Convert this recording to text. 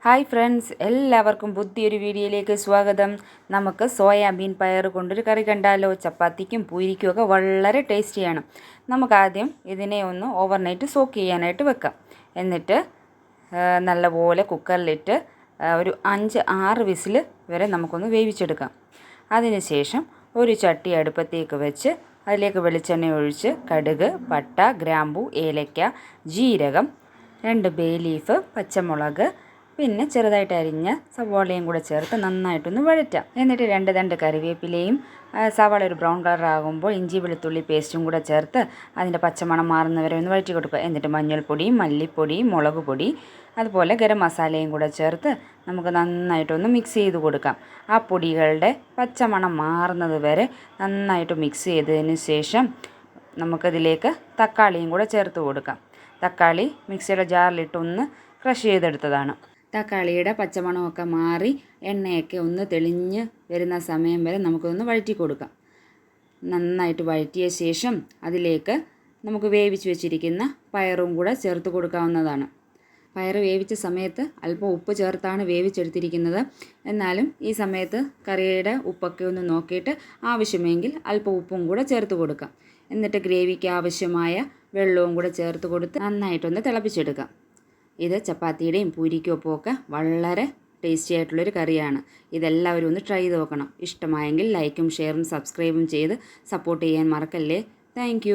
Hi friends, എല്ലാവർക്കും പുതിയൊരു വീഡിയോയിലേക്ക് സ്വാഗതം. നമുക്ക് സോയാബീൻ പയർ കൊണ്ടൊരു കറി കണ്ടാലോ? ചപ്പാത്തിക്കും പൂരിക്കും ഒക്കെ വളരെ ടേസ്റ്റിയാണ്. നമുക്കാദ്യം ഇതിനെ ഒന്ന് ഓവർനൈറ്റ് സോക്ക് ചെയ്യാനായിട്ട് വെക്കാം. എന്നിട്ട് നല്ലപോലെ കുക്കറിലിട്ട് ഒരു 5-6 വിസിൽ വരെ നമുക്കൊന്ന് വേവിച്ചെടുക്കാം. അതിനുശേഷം ഒരു ചട്ടി അടുപ്പത്തേക്ക് വെച്ച് അതിലേക്ക് വെളിച്ചെണ്ണ ഒഴിച്ച് കടുക്, പട്ട, ഗ്രാമ്പൂ, ഏലക്ക, ജീരകം, 2 ബേ ലീഫ്, പച്ചമുളക്, പിന്നെ ചെറുതായിട്ട് അരിഞ്ഞ സവാളയും കൂടെ ചേർത്ത് നന്നായിട്ടൊന്ന് വഴറ്റാം. എന്നിട്ട് 2 തണ്ട് കറിവേപ്പിലയും സവാള ഒരു ബ്രൗൺ കളർ ആകുമ്പോൾ ഇഞ്ചി വെളുത്തുള്ളി പേസ്റ്റും കൂടെ ചേർത്ത് അതിൻ്റെ പച്ചമണം മാറുന്നവരെ ഒന്ന് വഴറ്റി കൊടുക്കുക. എന്നിട്ട് മഞ്ഞൾപ്പൊടിയും മല്ലിപ്പൊടിയും മുളക് പൊടി അതുപോലെ ഗരം മസാലയും കൂടെ ചേർത്ത് നമുക്ക് നന്നായിട്ടൊന്ന് മിക്സ് ചെയ്ത് കൊടുക്കാം. ആ പൊടികളുടെ പച്ചമണം മാറുന്നത് വരെ നന്നായിട്ട് മിക്സ് ചെയ്തതിന് ശേഷം നമുക്കതിലേക്ക് തക്കാളിയും കൂടെ ചേർത്ത് കൊടുക്കാം. തക്കാളി മിക്സിയുടെ ജാറിലിട്ടൊന്ന് ക്രഷ് ചെയ്തെടുത്തതാണ്. തക്കാളിയുടെ പച്ചമണമൊക്കെ മാറി എണ്ണയൊക്കെ ഒന്ന് തെളിഞ്ഞ് വരുന്ന സമയം വരെ നമുക്കൊന്ന് വഴറ്റി കൊടുക്കാം. നന്നായിട്ട് വഴറ്റിയ ശേഷം അതിലേക്ക് നമുക്ക് വേവിച്ച് വെച്ചിരിക്കുന്ന പയറും കൂടെ ചേർത്ത് കൊടുക്കാവുന്നതാണ്. പയർ വേവിച്ച സമയത്ത് അല്പം ഉപ്പ് ചേർത്താണ് വേവിച്ചെടുത്തിരിക്കുന്നത്. എന്നാലും ഈ സമയത്ത് കറിയുടെ ഉപ്പൊക്കെ ഒന്ന് നോക്കിയിട്ട് ആവശ്യമെങ്കിൽ അല്പം ഉപ്പും കൂടെ ചേർത്ത് കൊടുക്കാം. എന്നിട്ട് ഗ്രേവിക്ക് ആവശ്യമായ വെള്ളവും കൂടെ ചേർത്ത് കൊടുത്ത് നന്നായിട്ടൊന്ന് തിളപ്പിച്ചെടുക്കാം. ഇത് ചപ്പാത്തിയുടെയും പൂരിക്കും ഒപ്പമൊക്കെ വളരെ ടേസ്റ്റി ആയിട്ടുള്ളൊരു കറിയാണ്. ഇതെല്ലാവരും ഒന്ന് ട്രൈ ചെയ്ത് നോക്കണം. ഇഷ്ടമായെങ്കിൽ ലൈക്കും ഷെയറും സബ്സ്ക്രൈബും ചെയ്ത് സപ്പോർട്ട് ചെയ്യാൻ മറക്കല്ലേ. താങ്ക്